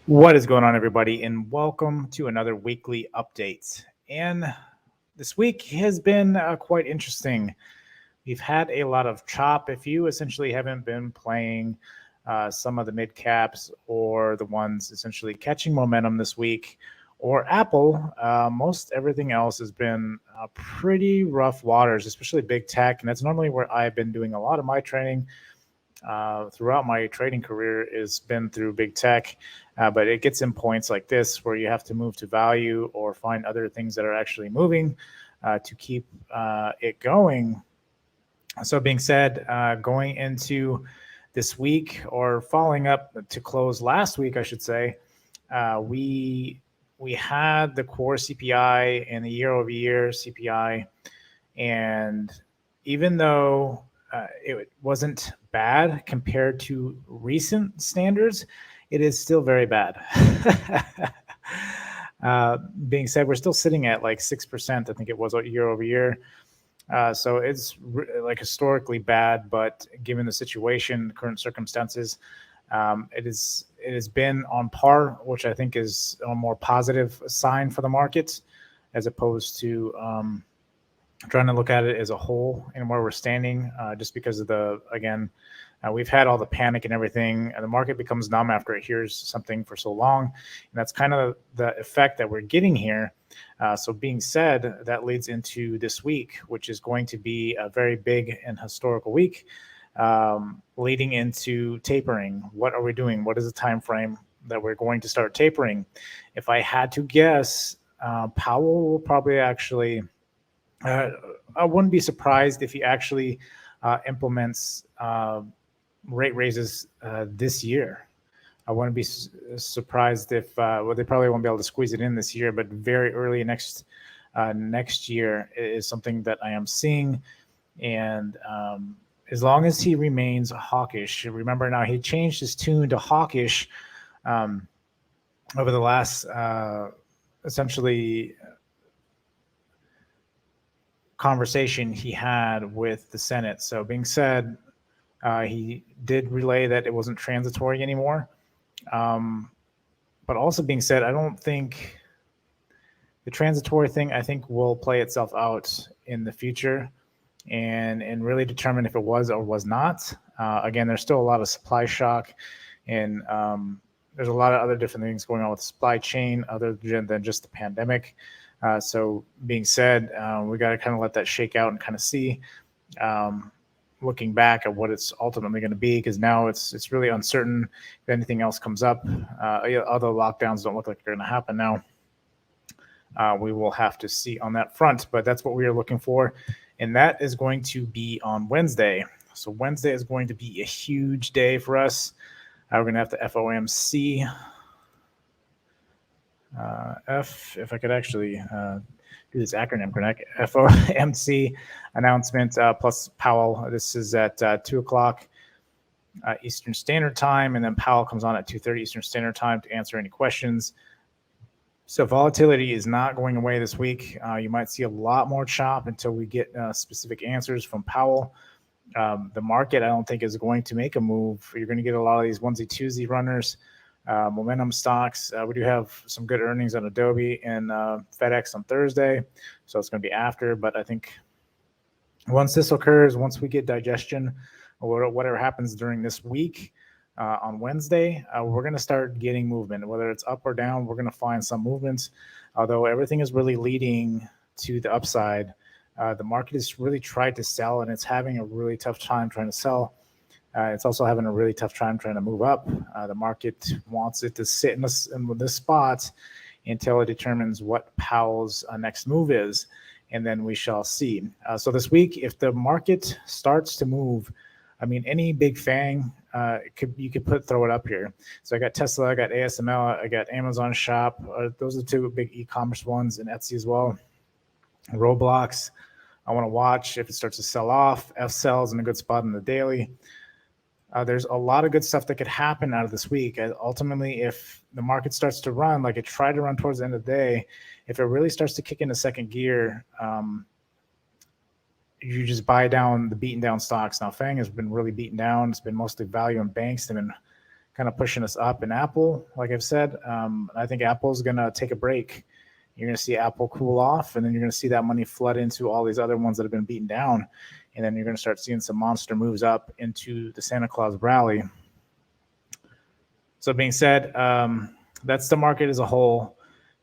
What is going on, everybody, and welcome to another weekly update. And this week has been quite interesting. We've had a lot of chop. If you essentially haven't been playing some of the mid caps or the ones essentially catching momentum this week, or Apple, most everything else has been pretty rough waters, especially big tech. And that's normally where I've been doing a lot of my training throughout my trading career has been through big tech, but it gets in points like this where you have to move to value or find other things that are actually moving to keep it going. So, being said, going into this week or following up to close last week, I should say, we had the core CPI and the year-over-year CPI, and even though it wasn't bad compared to recent standards, it is still very bad. Being said, we're still sitting at like 6%, I think it was year over year. So it's like historically bad, but given the situation, current circumstances, it has been on par, which I think is a more positive sign for the market, as opposed to trying to look at it as a whole and where we're standing, just because of we've had all the panic and everything, and the market becomes numb after it hears something for so long, and that's kind of the effect that we're getting here. So being said, that leads into this week, which is going to be a very big and historical week, leading into tapering. What are we doing? What is the time frame that we're going to start tapering? If I had to guess, Powell will probably actually I wouldn't be surprised if he actually implements rate raises this year. I wouldn't be surprised if they probably won't be able to squeeze it in this year, but very early next year is something that I am seeing. And as long as he remains hawkish, remember now he changed his tune to hawkish over the last essentially conversation he had with the Senate. So being said, he did relay that it wasn't transitory anymore. But also being said, I don't think the transitory thing, I think, will play itself out in the future and really determine if it was or was not. Again, there's still a lot of supply shock, and there's a lot of other different things going on with the supply chain other than just the pandemic. So being said, we got to kind of let that shake out and kind of see, looking back at what it's ultimately going to be, because now it's really uncertain if anything else comes up. Other lockdowns don't look like they're going to happen now. We will have to see on that front, but that's what we are looking for, and that is going to be on Wednesday. So Wednesday is going to be a huge day for us. We're going to have the FOMC. If I could actually do this acronym correct, FOMC announcement plus Powell. This is at 2 o'clock Eastern Standard Time, and then Powell comes on at 2:30 Eastern Standard Time to answer any questions. So volatility is not going away this week. You might see a lot more chop until we get specific answers from Powell. The market, I don't think, is going to make a move. You're going to get a lot of these onesie twosie runners. Momentum stocks. We do have some good earnings on Adobe and FedEx on Thursday, so it's going to be after. But I think once this occurs, once we get digestion or whatever happens during this week on Wednesday, we're going to start getting movement. Whether it's up or down, we're going to find some movements. Although everything is really leading to the upside, the market has really tried to sell, and it's having a really tough time trying to sell. It's also having a really tough time trying to move up. The market wants it to sit in this spot until it determines what Powell's next move is, and then we shall see. So this week, if the market starts to move, I mean, any big fang, you could throw it up here. So I got Tesla, I got ASML, I got Amazon Shop. Those are two big e-commerce ones, and Etsy as well. Roblox, I want to watch if it starts to sell off. F sells in a good spot in the daily. There's a lot of good stuff that could happen out of this week. Ultimately, if the market starts to run like it tried to run towards the end of the day, if it really starts to kick into second gear, you just buy down the beaten down stocks. Now, FANG has been really beaten down. It's been mostly value and banks. They've been kind of pushing us up. And Apple, like I've said, I think Apple's going to take a break. You're going to see Apple cool off, and then you're going to see that money flood into all these other ones that have been beaten down. And then you're going to start seeing some monster moves up into the Santa Claus rally. So being said, that's the market as a whole.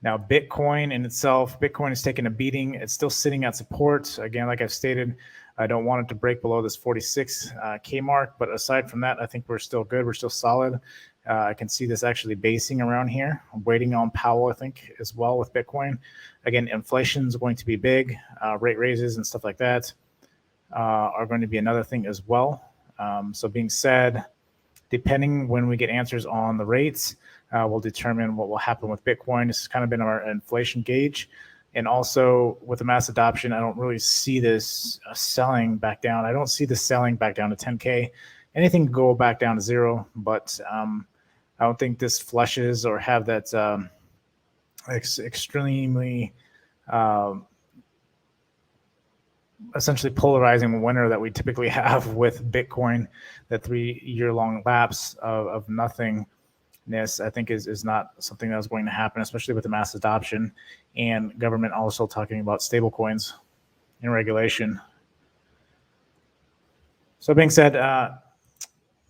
Now, Bitcoin in itself, Bitcoin is taking a beating. It's still sitting at support. Again, like I've stated, I don't want it to break below this 46K mark. But aside from that, I think we're still good. We're still solid. I can see this actually basing around here. I'm waiting on Powell, I think, as well with Bitcoin. Again, inflation is going to be big. Rate raises and stuff like that are going to be another thing as well. So being said, depending when we get answers on the rates, will determine what will happen with Bitcoin. This has kind of been our inflation gauge. And also with the mass adoption, I don't really see this selling back down. I don't see this selling back down to 10K. Anything can go back down to zero, but I don't think this flushes or have that extremely essentially polarizing winner that we typically have with Bitcoin. The 3-year-long lapse of nothingness, I think, is not something that's going to happen, especially with the mass adoption and government also talking about stable coins and regulation. So being said,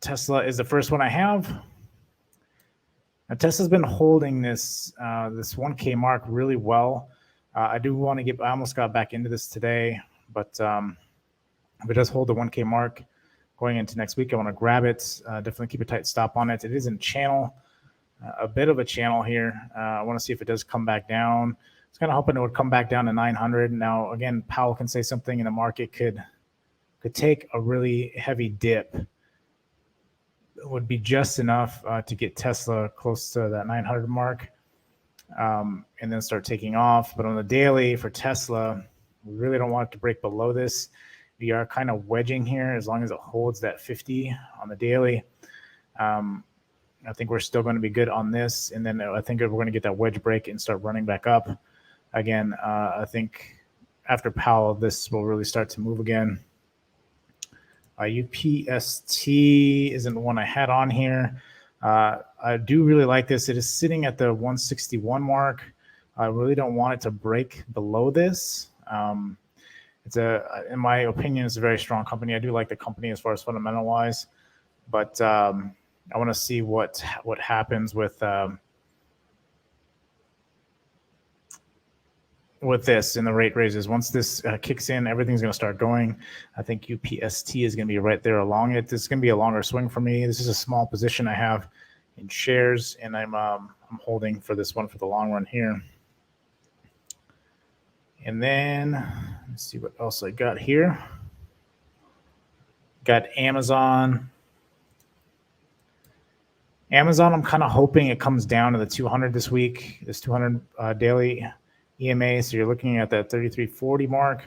Tesla is the first one I have. Now, Tesla's been holding this 1K mark really well. I do want to I almost got back into this today, but if it does hold the 1K mark going into next week, I want to grab it. Definitely keep a tight stop on it. It is in channel, a bit of a channel here. I want to see if it does come back down. I was kind of hoping it would come back down to 900. Now, again, Powell can say something and the market could take a really heavy dip. It would be just enough to get Tesla close to that 900 mark and then start taking off. But on the daily for Tesla, we really don't want it to break below this. We are kind of wedging here as long as it holds that 50 on the daily. I think we're still going to be good on this. And then I think we're going to get that wedge break and start running back up. Again, I think after Powell, this will really start to move again. UPST isn't one I had on here. I do really like this. It is sitting at the 161 mark. I really don't want it to break below this. In my opinion, it's a very strong company. I do like the company as far as fundamental wise, but I want to see what happens with this and the rate raises. Once this kicks in, everything's going to start going. I think UPST is going to be right there along it. This is going to be a longer swing for me. This is a small position I have in shares, and I'm holding for this one for the long run here. And then let's see what else I got here. Got Amazon. Amazon, I'm kind of hoping it comes down to the 200 this week, this 200 daily EMA. So you're looking at that 3340 mark.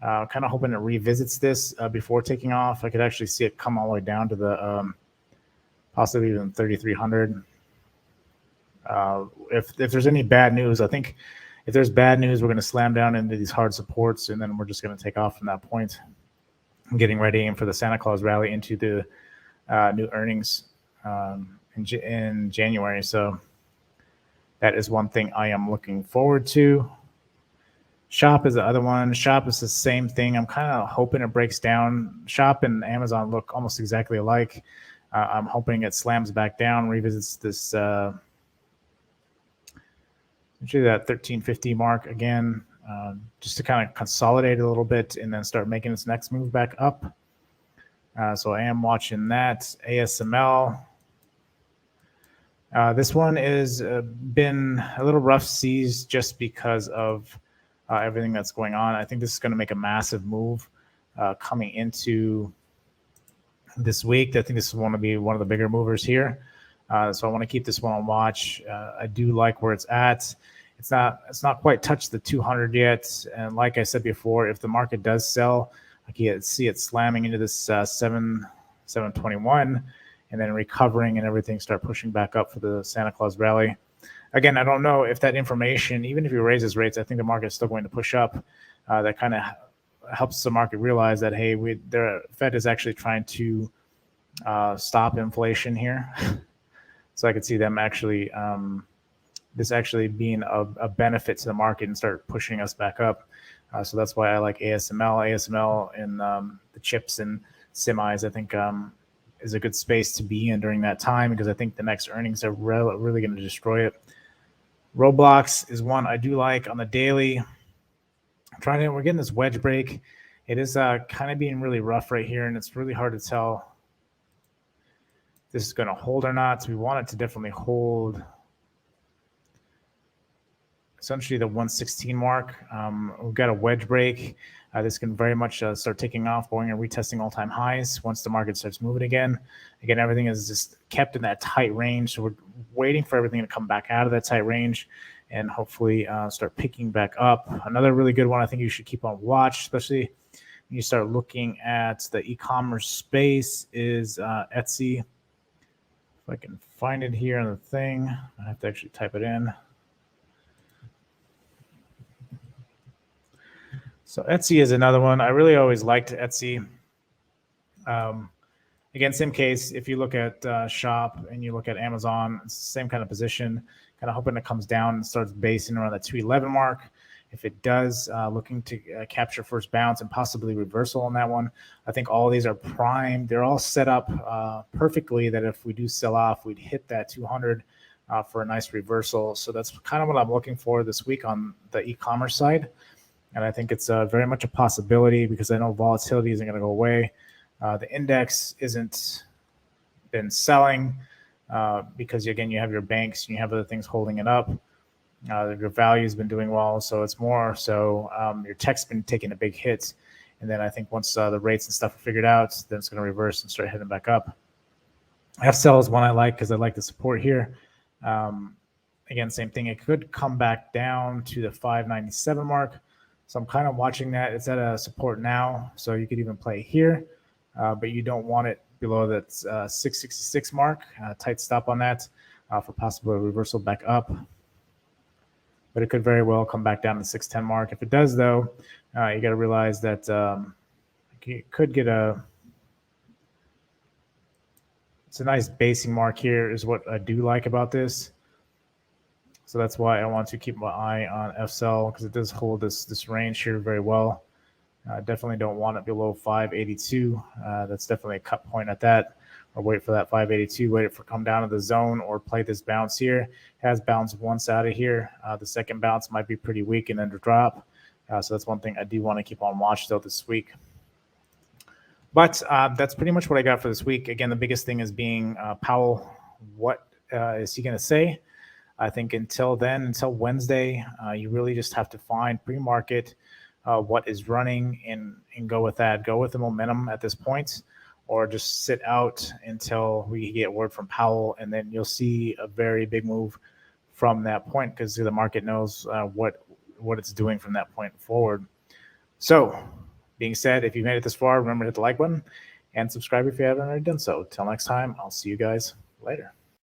Kind of hoping it revisits this before taking off. I could actually see it come all the way down to the possibly even 3300. If there's any bad news, I think if there's bad news, we're going to slam down into these hard supports, and then we're just going to take off from that point. I'm getting ready for the Santa Claus rally into the new earnings in January. So that is one thing I am looking forward to. Shop is the other one. Shop is the same thing. I'm kind of hoping it breaks down. Shop and Amazon look almost exactly alike. I'm hoping it slams back down, revisits this actually that 1350 mark again, just to kind of consolidate a little bit and then start making its next move back up. So I am watching that. ASML. This one has been a little rough seas just because of everything that's going on. I think this is going to make a massive move coming into this week. I think this is going to be one of the bigger movers here. So I want to keep this one on watch. I do like where it's at. It's not quite touched the 200 yet. And like I said before, if the market does sell, I can see it slamming into this 721 and then recovering and everything, start pushing back up for the Santa Claus rally. Again, I don't know if that information, even if he raises rates, I think the market is still going to push up. That kind of helps the market realize that, hey, the Fed is actually trying to stop inflation here. So I could see them actually, this actually being a benefit to the market and start pushing us back up. So that's why I like ASML and the chips and semis. I think is a good space to be in during that time, because I think the next earnings are really going to destroy it. Roblox is one I do like on the daily. We're getting this wedge break. It is kind of being really rough right here, and it's really hard to tell if this is going to hold or not. So we want it to definitely hold essentially the 116 mark. We've got a wedge break. This can very much start taking off, going and retesting all-time highs once the market starts moving again. Again, everything is just kept in that tight range, so we're waiting for everything to come back out of that tight range and hopefully start picking back up. Another really good one I think you should keep on watch, especially when you start looking at the e-commerce space, is Etsy. If I can find it here on the thing, I have to actually type it in. So Etsy is another one. I really always liked Etsy. Again, same case. If you look at Shop and you look at Amazon, it's the same kind of position, kind of hoping it comes down and starts basing around the 211 mark. If it does, looking to capture first bounce and possibly reversal on that one. I think all these are primed. They're all set up perfectly that if we do sell off, we'd hit that 200 for a nice reversal. So that's kind of what I'm looking for this week on the e-commerce side. And I think it's very much a possibility, because I know volatility isn't going to go away. The index isn't been selling because, again, you have your banks and you have other things holding it up. Your value has been doing well. So it's more so your tech's been taking a big hit. And then I think once the rates and stuff are figured out, then it's going to reverse and start heading back up. FCell is one I like because I like the support here. Again, same thing. It could come back down to the 597 mark. So I'm kind of watching that. It's at a support now, so you could even play here, but you don't want it below that 666 mark. Tight stop on that for possible reversal back up. But it could very well come back down to the 610 mark. If it does, though, you got to realize that you could get it's a nice basing mark here is what I do like about this. So that's why I want to keep my eye on FCell, because it does hold this range here very well. Definitely don't want it below 582. That's definitely a cut point at that. Or wait for that 582, wait for it to come down to the zone, or play this bounce here. It has bounced once out of here. The second bounce might be pretty weak and then to drop. So that's one thing I do want to keep on watch though this week. But that's pretty much what I got for this week. Again, the biggest thing is being Powell. What is he going to say? I think until then, until Wednesday, you really just have to find pre-market what is running and go with that. Go with the momentum at this point, or just sit out until we get word from Powell, and then you'll see a very big move from that point, because the market knows what it's doing from that point forward. So, being said, if you made it this far, remember to hit the like button and subscribe if you haven't already done so. Till next time, I'll see you guys later.